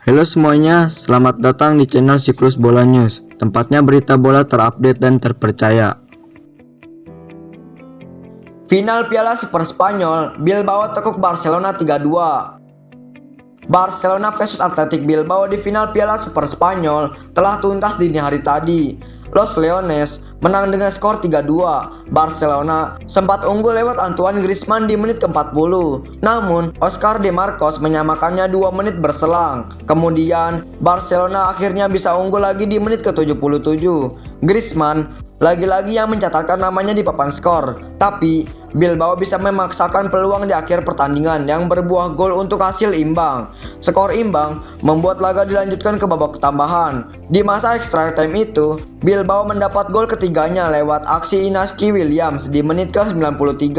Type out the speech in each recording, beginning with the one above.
Halo semuanya, selamat datang di channel Siklus Bola News, tempatnya berita bola terupdate dan terpercaya. Final Piala Super Spanyol, Bilbao tekuk Barcelona 3-2. Barcelona versus Athletic Bilbao di final Piala Super Spanyol telah tuntas dini hari tadi. Los Leones menang dengan skor 3-2. Barcelona sempat unggul lewat Antoine Griezmann di menit ke-40. Namun, Oscar De Marcos menyamakannya 2 menit berselang. Kemudian, Barcelona akhirnya bisa unggul lagi di menit ke-77. Griezmann lagi-lagi yang mencatatkan namanya di papan skor. Tapi, Bilbao bisa memaksakan peluang di akhir pertandingan yang berbuah gol untuk hasil imbang. Skor imbang membuat laga dilanjutkan ke babak tambahan. Di masa extra time itu, Bilbao mendapat gol ketiganya lewat aksi Inaski Williams di menit ke-93.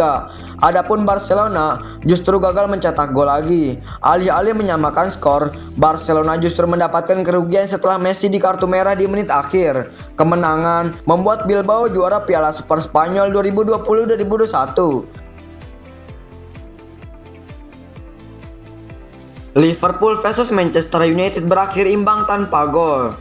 Adapun Barcelona justru gagal mencetak gol lagi. Alih-alih menyamakan skor, Barcelona justru mendapatkan kerugian setelah Messi di kartu merah di menit akhir. Kemenangan membuat Bilbao juara Piala Super Spanyol 2020-2021. Liverpool versus Manchester United berakhir imbang tanpa gol.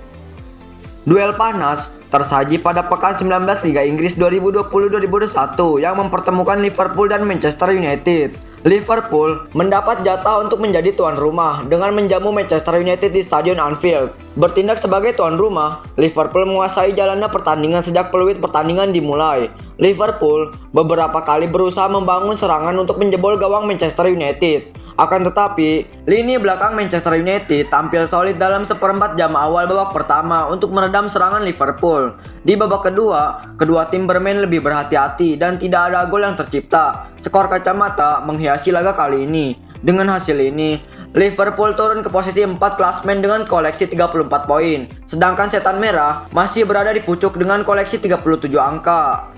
Duel panas tersaji pada pekan 19 Liga Inggris 2020-2021 yang mempertemukan Liverpool dan Manchester United. Liverpool mendapat jatah untuk menjadi tuan rumah dengan menjamu Manchester United di Stadion Anfield. Bertindak sebagai tuan rumah, Liverpool menguasai jalannya pertandingan sejak peluit pertandingan dimulai. Liverpool beberapa kali berusaha membangun serangan untuk menjebol gawang Manchester United. Akan tetapi, lini belakang Manchester United tampil solid dalam seperempat jam awal babak pertama untuk meredam serangan Liverpool. Di babak kedua, kedua tim bermain lebih berhati-hati dan tidak ada gol yang tercipta. Skor kacamata menghiasi laga kali ini. Dengan hasil ini, Liverpool turun ke posisi 4 klasmen dengan koleksi 34 poin. Sedangkan Setan Merah masih berada di pucuk dengan koleksi 37 angka.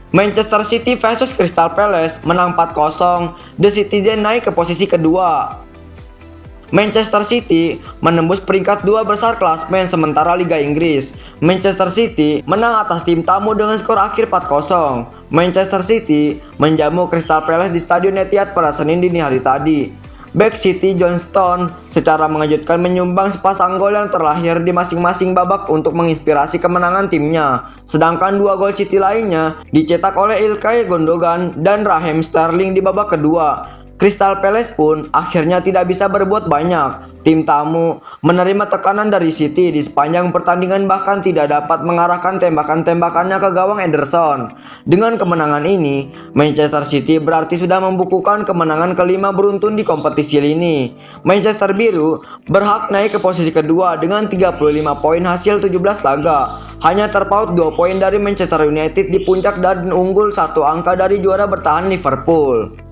Manchester City versus Crystal Palace menang 4-0, The Citizen naik ke posisi kedua. Manchester City menembus peringkat 2 besar klasmen sementara Liga Inggris. Manchester City menang atas tim tamu dengan skor akhir 4-0. Manchester City menjamu Crystal Palace di Stadion Etihad pada Senin dini hari tadi. Back City John Stones secara mengejutkan menyumbang sepasang gol yang terlahir di masing-masing babak untuk menginspirasi kemenangan timnya. Sedangkan 2 gol City lainnya dicetak oleh Ilkay Gundogan dan Raheem Sterling di babak kedua. Crystal Palace pun akhirnya tidak bisa berbuat banyak. Tim tamu menerima tekanan dari City di sepanjang pertandingan bahkan tidak dapat mengarahkan tembakan-tembakannya ke gawang Ederson. Dengan kemenangan ini, Manchester City berarti sudah membukukan kemenangan kelima beruntun di kompetisi ini. Manchester Biru berhak naik ke posisi kedua dengan 35 poin hasil 17 laga. Hanya terpaut 2 poin dari Manchester United di puncak dan unggul 1 angka dari juara bertahan Liverpool.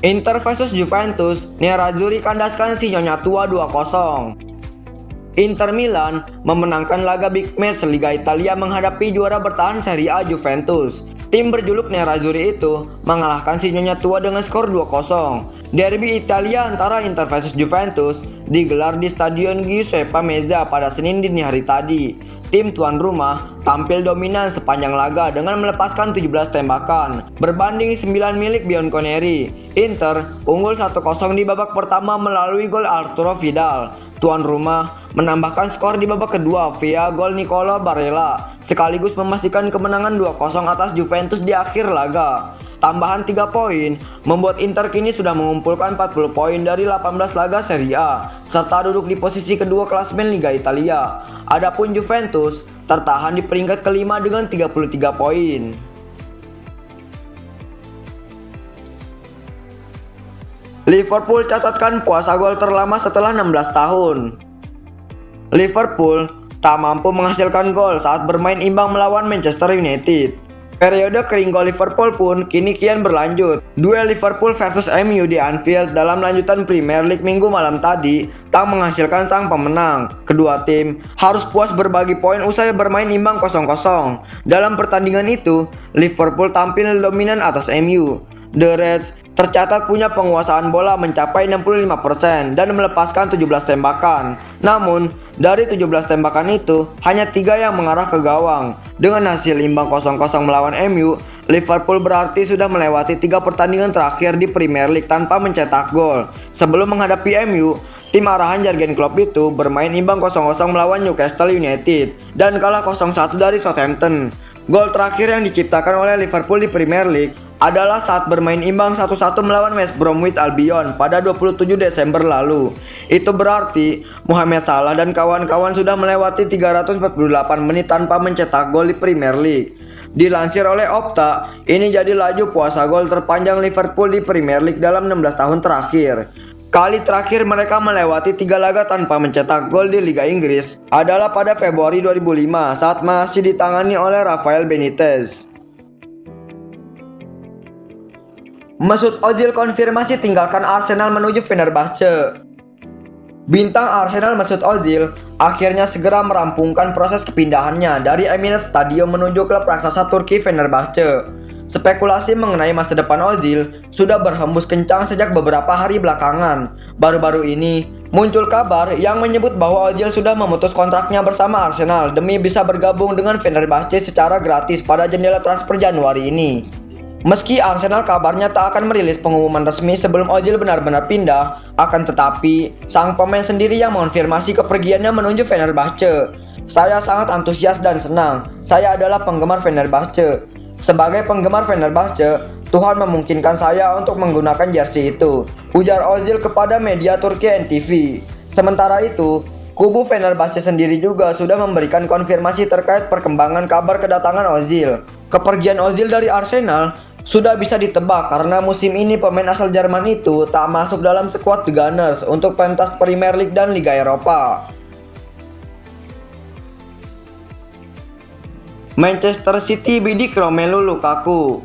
Inter versus Juventus, Nerazzurri kandaskan si Nyonya Tua 2-0. Inter Milan memenangkan laga big match Liga Italia menghadapi juara bertahan Serie A Juventus. Tim berjuluk Nerazzurri itu mengalahkan si Nyonya Tua dengan skor 2-0. Derby Italia antara Inter versus Juventus digelar di Stadion Giuseppe Meazza pada Senin dini hari tadi. Tim tuan rumah tampil dominan sepanjang laga dengan melepaskan 17 tembakan, berbanding 9 milik Bianconeri. Inter unggul 1-0 di babak pertama melalui gol Arturo Vidal. Tuan rumah menambahkan skor di babak kedua via gol Nicola Barella, sekaligus memastikan kemenangan 2-0 atas Juventus di akhir laga. Tambahan 3 poin membuat Inter kini sudah mengumpulkan 40 poin dari 18 laga Serie A, serta duduk di posisi kedua klasmen Liga Italia. Adapun Juventus tertahan di peringkat kelima dengan 33 poin. Liverpool catatkan puasa gol terlama setelah 16 tahun. Liverpool tak mampu menghasilkan gol saat bermain imbang melawan Manchester United. Periode kering gol Liverpool pun kini kian berlanjut. Duel Liverpool versus MU di Anfield dalam lanjutan Premier League minggu malam tadi tak menghasilkan sang pemenang. Kedua tim harus puas berbagi poin usai bermain imbang 0-0. Dalam pertandingan itu, Liverpool tampil dominan atas MU. The Reds tercatat punya penguasaan bola mencapai 65% dan melepaskan 17 tembakan. Namun, dari 17 tembakan itu, hanya 3 yang mengarah ke gawang. Dengan hasil imbang 0-0 melawan MU, Liverpool berarti sudah melewati 3 pertandingan terakhir di Premier League tanpa mencetak gol. Sebelum menghadapi MU, tim arahan Jurgen Klopp itu bermain imbang 0-0 melawan Newcastle United dan kalah 0-1 dari Southampton. Gol terakhir yang diciptakan oleh Liverpool di Premier League adalah saat bermain imbang 1-1 melawan West Bromwich Albion pada 27 Desember lalu. Itu berarti Mohamed Salah dan kawan-kawan sudah melewati 348 menit tanpa mencetak gol di Premier League. Dilansir oleh Opta, ini jadi laju puasa gol terpanjang Liverpool di Premier League dalam 16 tahun terakhir. Kali terakhir mereka melewati 3 laga tanpa mencetak gol di Liga Inggris adalah pada Februari 2005 saat masih ditangani oleh Rafael Benitez. Mesut Ozil konfirmasi tinggalkan Arsenal menuju Fenerbahce. Bintang Arsenal Mesut Ozil akhirnya segera merampungkan proses kepindahannya dari Emirates Stadium menuju klub raksasa Turki Fenerbahce. Spekulasi mengenai masa depan Ozil sudah berhembus kencang sejak beberapa hari belakangan. Baru-baru ini muncul kabar yang menyebut bahwa Ozil sudah memutus kontraknya bersama Arsenal demi bisa bergabung dengan Fenerbahce secara gratis pada jendela transfer Januari ini. Meski Arsenal kabarnya tak akan merilis pengumuman resmi sebelum Ozil benar-benar pindah, akan tetapi sang pemain sendiri yang mengonfirmasi kepergiannya menuju Fenerbahce. Saya sangat antusias dan senang. Saya adalah penggemar Fenerbahce. Sebagai penggemar Fenerbahce, Tuhan memungkinkan saya untuk menggunakan jersey itu, ujar Ozil kepada media Turki NTV. Sementara itu, kubu Fenerbahce sendiri juga sudah memberikan konfirmasi terkait perkembangan kabar kedatangan Ozil. Kepergian Ozil dari Arsenal sudah bisa ditebak karena musim ini pemain asal Jerman itu tak masuk dalam skuad The Gunners untuk pentas Premier League dan Liga Eropa. Manchester City bidik Romelu Lukaku.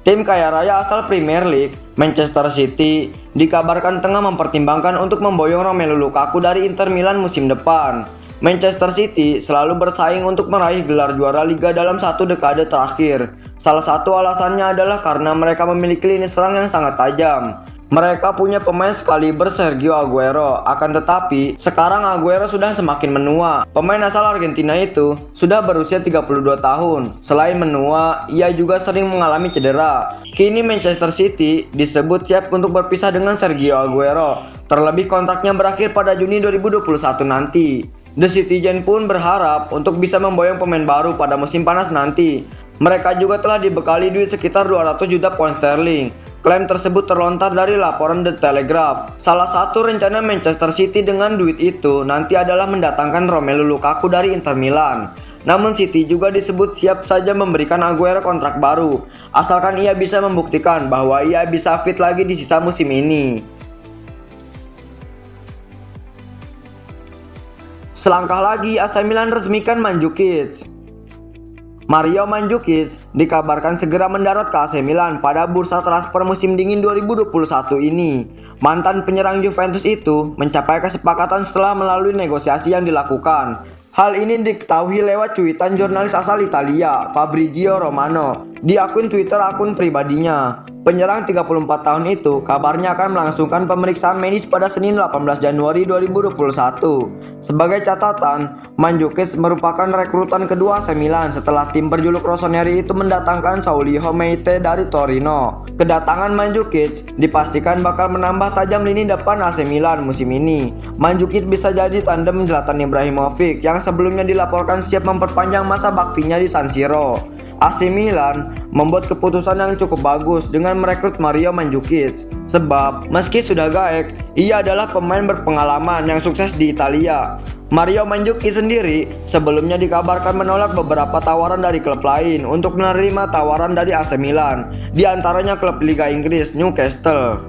Tim kaya raya asal Premier League, Manchester City, dikabarkan tengah mempertimbangkan untuk memboyong Romelu Lukaku dari Inter Milan musim depan. Manchester City selalu bersaing untuk meraih gelar juara Liga dalam 1 dekade terakhir. Salah satu alasannya adalah karena mereka memiliki lini serang yang sangat tajam. Mereka punya pemain sekaliber Sergio Aguero, akan tetapi sekarang Aguero sudah semakin menua. Pemain asal Argentina itu sudah berusia 32 tahun. Selain menua, ia juga sering mengalami cedera. Kini Manchester City disebut siap untuk berpisah dengan Sergio Aguero. Terlebih kontraknya berakhir pada Juni 2021 nanti. The Citizen pun berharap untuk bisa memboyong pemain baru pada musim panas nanti. Mereka juga telah dibekali duit sekitar 200 juta pound sterling. Klaim tersebut terlontar dari laporan The Telegraph. Salah satu rencana Manchester City dengan duit itu nanti adalah mendatangkan Romelu Lukaku dari Inter Milan. Namun City juga disebut siap saja memberikan Aguero kontrak baru, asalkan ia bisa membuktikan bahwa ia bisa fit lagi di sisa musim ini. Selangkah lagi AC Milan resmikan Mandzukic. Mario Mandzukic dikabarkan segera mendarat ke AC Milan pada bursa transfer musim dingin 2021 ini. Mantan penyerang Juventus itu mencapai kesepakatan setelah melalui negosiasi yang dilakukan. Hal ini diketahui lewat cuitan jurnalis asal Italia, Fabrizio Romano, di akun Twitter akun pribadinya. Penyerang 34 tahun itu kabarnya akan melangsungkan pemeriksaan medis pada Senin 18 Januari 2021. Sebagai catatan, Mandzukic merupakan rekrutan kedua AC Milan setelah tim berjuluk Rossoneri itu mendatangkan Sauli Meite dari Torino. Kedatangan Mandzukic dipastikan bakal menambah tajam lini depan AC Milan musim ini. Mandzukic bisa jadi tandem Zlatan Ibrahimovic yang sebelumnya dilaporkan siap memperpanjang masa baktinya di San Siro. AC Milan membuat keputusan yang cukup bagus dengan merekrut Mario Mandzukic. Sebab meski sudah gaek, ia adalah pemain berpengalaman yang sukses di Italia. Mario Mandzukic sendiri sebelumnya dikabarkan menolak beberapa tawaran dari klub lain untuk menerima tawaran dari AC Milan, di antaranya klub Liga Inggris Newcastle.